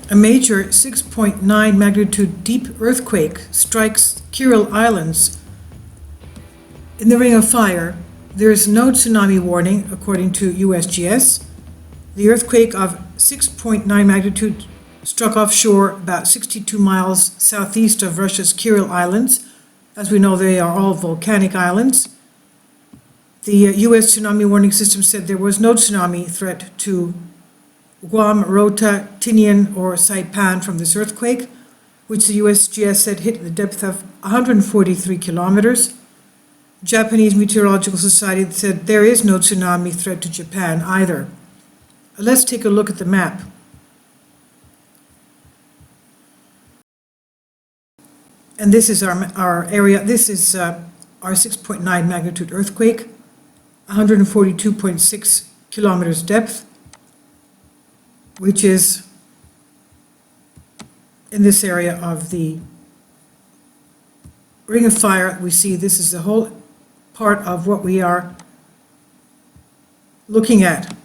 A major 6.9 magnitude deep earthquake strikes Kuril Islands in the Ring of Fire. There is no tsunami warning, according to USGS. The earthquake of 6.9 magnitude struck offshore about 62 miles southeast of Russia's Kuril Islands. As we know, they are all volcanic islands. The US tsunami warning system said there was no tsunami threat to Guam, Rota, Tinian, or Saipan from this earthquake, which the USGS said hit the depth of 143 kilometers. Japanese Meteorological Society said there is no tsunami threat to Japan either. Let's take a look at the map. And this is our area. This is our 6.9 magnitude earthquake, 142.6 kilometers depth, which is in this area of the Ring of Fire. We see this is the whole part of what we are looking at.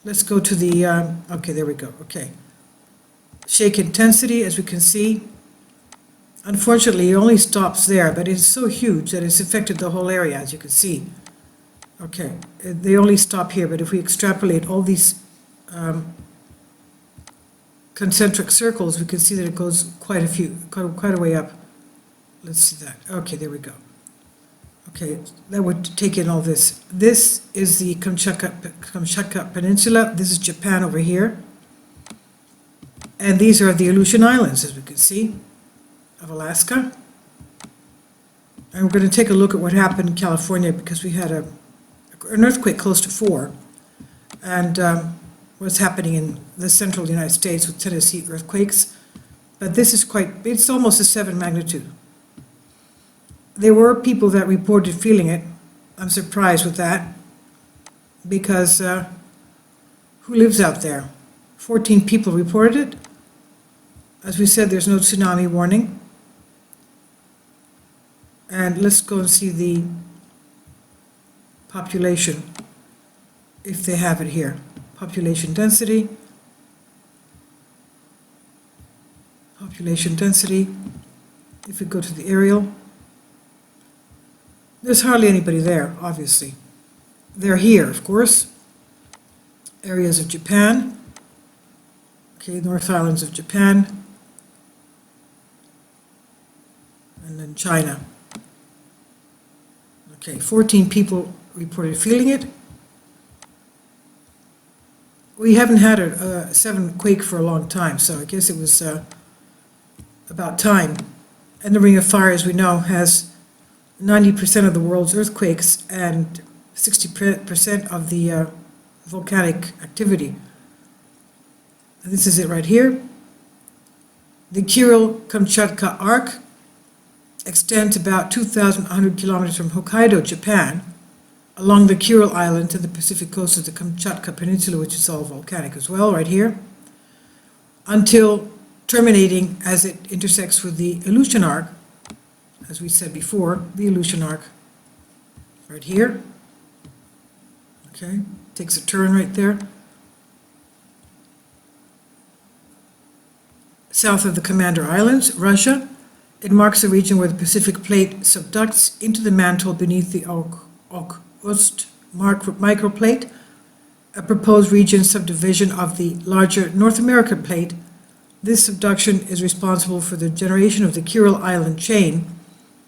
Let's go to the, okay, there we go, okay. Shake intensity, as we can see. Unfortunately, it only stops there, but it's so huge that it's affected the whole area, as you can see. Okay, they only stop here, but if we extrapolate all these concentric circles, we can see that it goes quite a way up. Let's see that. Okay, there we go. Okay, that would take in all this. This is the Kamchatka Peninsula. This is Japan over here. And these are the Aleutian Islands, as we can see, of Alaska. And we're going to take a look at what happened in California, because we had an earthquake close to 4. And what's happening in the central United States with Tennessee earthquakes. But this is it's almost a 7 magnitude. There were people that reported feeling it. I'm surprised with that, because who lives out there? 14 people reported it. As we said, there's no tsunami warning. And let's go and see the population, if they have it here. Population density. Population density. If we go to the aerial, there's hardly anybody there, obviously. They're here, of course. Areas of Japan. Okay, North Islands of Japan. And then China. Okay, 14 people reported feeling it. We haven't had a 7 quake for a long time, so I guess it was about time. And the Ring of Fire, as we know, has 90% of the world's earthquakes and 60% of the volcanic activity. And this is it right here. The Kuril-Kamchatka Arc extends about 2,100 kilometers from Hokkaido, Japan, along the Kuril Island to the Pacific coast of the Kamchatka Peninsula, which is all volcanic as well, right here, until terminating as it intersects with the Aleutian Arc, as we said before, the Aleutian Arc, right here. Okay, takes a turn right there. South of the Commander Islands, Russia, it marks a region where the Pacific Plate subducts into the mantle beneath the Okhotsk microplate, a proposed region subdivision of the larger North American plate. This subduction is responsible for the generation of the Kuril Island chain,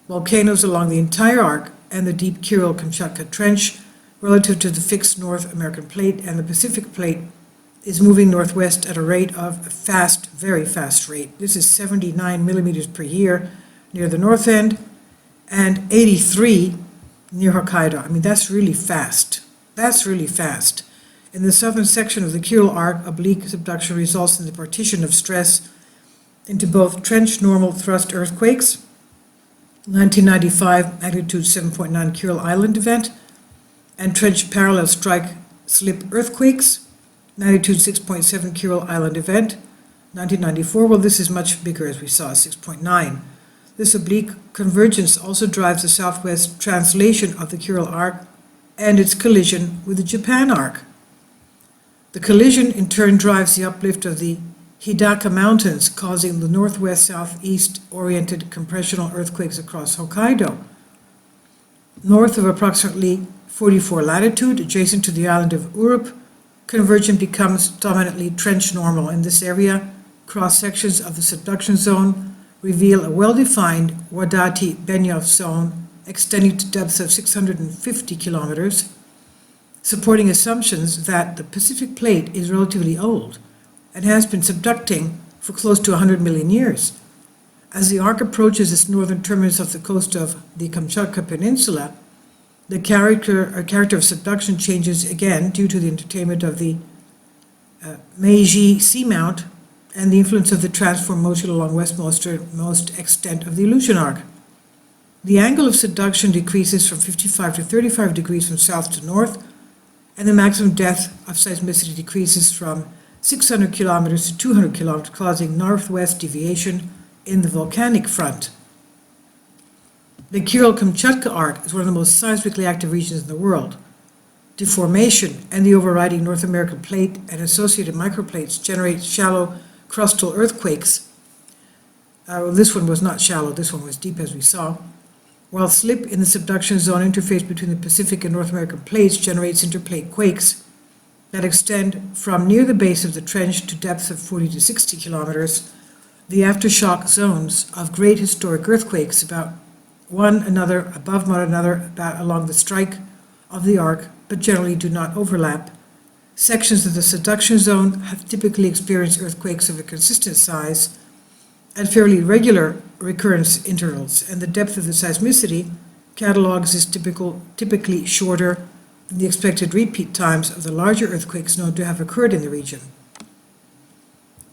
volcanoes along the entire arc, and the deep Kuril-Kamchatka Trench relative to the fixed North American plate, and the Pacific Plate is moving northwest at a rate of a fast, very fast rate. This is 79 millimeters per year near the north end, and 83 near Hokkaido. I mean, that's really fast. That's really fast. In the southern section of the Kuril Arc, oblique subduction results in the partition of stress into both trench normal thrust earthquakes, 1995 magnitude 7.9 Kuril Island event, and trench parallel strike slip earthquakes, magnitude 6.7 Kuril Island event, 1994. Well, this is much bigger, as we saw, 6.9. This oblique convergence also drives the southwest translation of the Kuril Arc and its collision with the Japan Arc. The collision in turn drives the uplift of the Hidaka Mountains, causing the northwest-southeast oriented compressional earthquakes across Hokkaido. North of approximately 44 latitude, adjacent to the island of Urup, convergence becomes dominantly trench normal in this area. Cross-sections of the subduction zone reveal a well-defined Wadati-Benioff zone extending to depths of 650 kilometers, supporting assumptions that the Pacific Plate is relatively old and has been subducting for close to 100 million years. As the arc approaches its northern terminus off the coast of the Kamchatka Peninsula, the character of subduction changes again due to the entertainment of the Meiji Seamount and the influence of the transform motion along westmost extent of the illusion arc. The angle of subduction decreases from 55 to 35 degrees from south to north, and the maximum depth of seismicity decreases from 600 kilometers to 200 kilometers, causing northwest deviation in the volcanic front. The Kuril-Kamchatka arc is one of the most seismically active regions in the world. Deformation and the overriding North American plate and associated microplates generate shallow crustal earthquakes. This one was not shallow, this one was deep, as we saw. While slip in the subduction zone interface between the Pacific and North American plates generates interplate quakes that extend from near the base of the trench to depths of 40 to 60 kilometers, the aftershock zones of great historic earthquakes above one another, about along the strike of the arc, but generally do not overlap. Sections of the subduction zone have typically experienced earthquakes of a consistent size at fairly regular recurrence intervals, and the depth of the seismicity catalogs is typically shorter than the expected repeat times of the larger earthquakes known to have occurred in the region.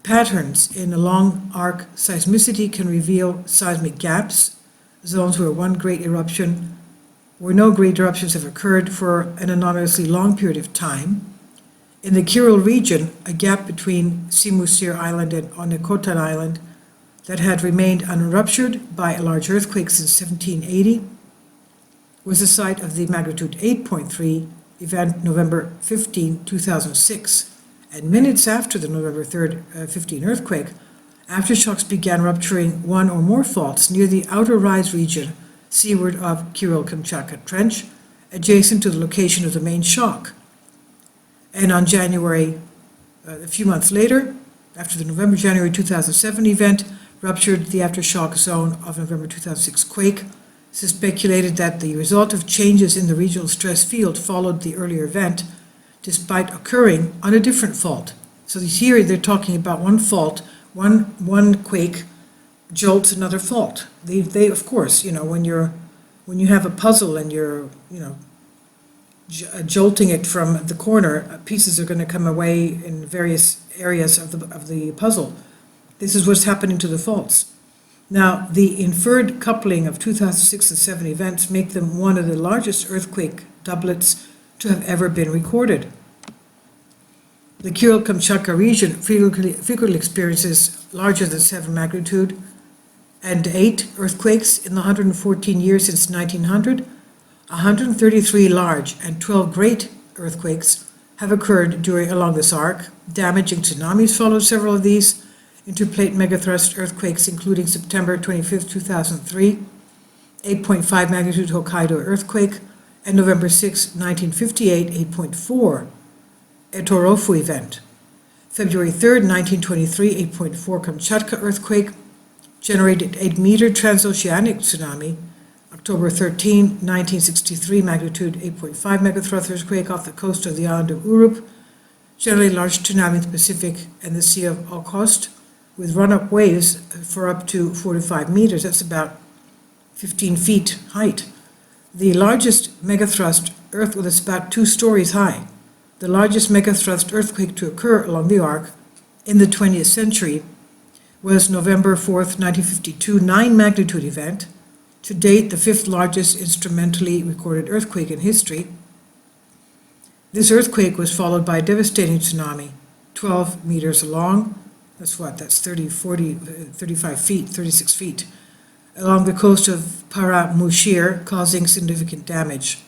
Patterns in a long arc seismicity can reveal seismic gaps, zones where no great eruptions have occurred for an anomalously long period of time. In the Kuril region, a gap between Simusir Island and Onnekotan Island that had remained unruptured by a large earthquake since 1780 was the site of the magnitude 8.3 event November 15, 2006. And minutes after the November 3, 15 earthquake, aftershocks began rupturing one or more faults near the outer rise region seaward of Kuril-Kamchatka Trench, adjacent to the location of the main shock. And on January, a few months later, after the November-January 2007 event, ruptured the aftershock zone of November 2006 quake. It is speculated that the result of changes in the regional stress field followed the earlier event, despite occurring on a different fault. So here they're talking about one fault, one quake jolts another fault. They of course, when you have a puzzle and you're, jolting it from the corner, pieces are going to come away in various areas of the puzzle. This is what's happening to the faults. Now, the inferred coupling of 2006 and 7 events make them one of the largest earthquake doublets to have ever been recorded. The Kuril-Kamchatka region frequently experiences larger than 7 magnitude and 8 earthquakes in the 114 years since 1900. 133 large and 12 great earthquakes have occurred along this arc. Damaging tsunamis followed several of these interplate megathrust earthquakes, including September 25, 2003, 8.5 magnitude Hokkaido earthquake, and November 6, 1958, 8.4 Etorofu event. February 3, 1923, 8.4 Kamchatka earthquake generated 8-meter transoceanic tsunami. October 13, 1963, magnitude 8.5 megathrust earthquake off the coast of the island of Urup, generally large tsunami in the Pacific and the Sea of Okhotsk, with run-up waves for up to 4 to 5 meters. That's about 15 feet height. The largest megathrust earthquake was about 2 stories high. The largest megathrust earthquake to occur along the arc in the 20th century was November 4th, 1952, 9 magnitude event, to date the 5th largest instrumentally recorded earthquake in history. This earthquake was followed by a devastating tsunami, 12 meters long. That's 30, 40, 35 feet, 36 feet, along the coast of Paramushir, causing significant damage.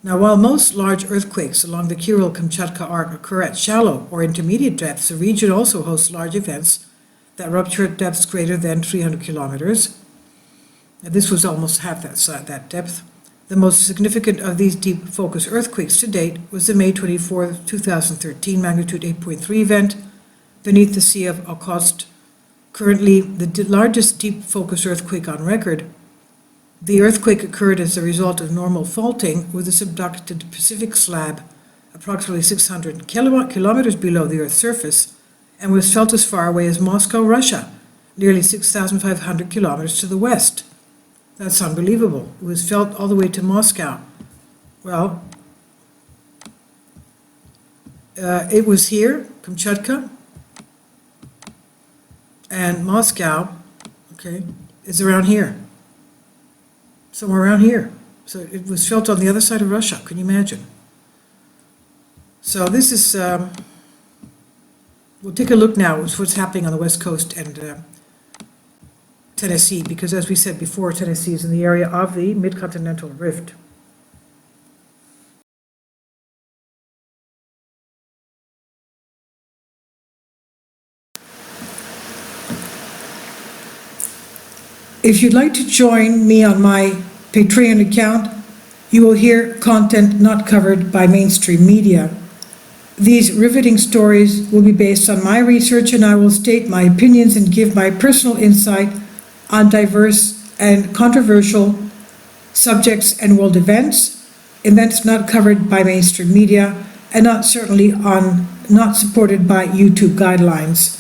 Now, while most large earthquakes along the Kuril-Kamchatka arc occur at shallow or intermediate depths, the region also hosts large events that rupture at depths greater than 300 kilometers. Now, this was almost half that depth. The most significant of these deep focus earthquakes to date was the May 24, 2013 magnitude 8.3 event beneath the Sea of Okhotsk, currently the largest deep focus earthquake on record. The earthquake occurred as a result of normal faulting with a subducted Pacific slab approximately 600 kilometers below the Earth's surface and was felt as far away as Moscow, Russia, nearly 6,500 kilometers to the west. That's unbelievable. It was felt all the way to Moscow. Well, it was here, Kamchatka, and Moscow, okay, is around here. Somewhere around here. So it was felt on the other side of Russia. Can you imagine? So this is, we'll take a look now at what's happening on the West Coast and Tennessee, because as we said before, Tennessee is in the area of the Mid-Continental Rift. If you'd like to join me on my Patreon account, you will hear content not covered by mainstream media. These riveting stories will be based on my research, and I will state my opinions and give my personal insight on diverse and controversial subjects and world events not covered by mainstream media, and not supported by YouTube guidelines.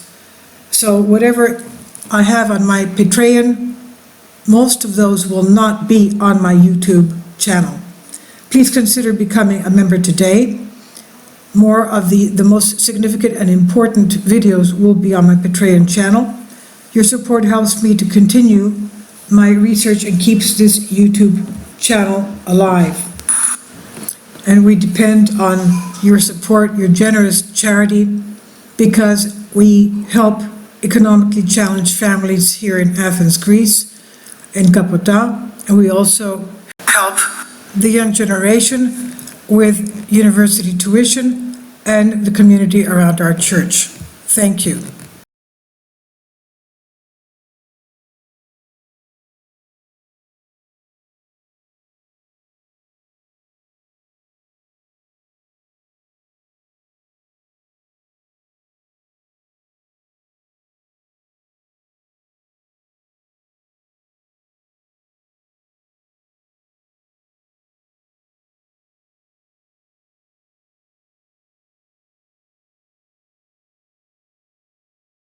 So whatever I have on my Patreon, most of those will not be on my YouTube channel. Please consider becoming a member today. More of the most significant and important videos will be on my Patreon channel. Your support helps me to continue my research and keeps this YouTube channel alive. And we depend on your support, your generous charity, because we help economically challenged families here in Athens, Greece, in Kapota, and we also help the young generation with university tuition and the community around our church. Thank you.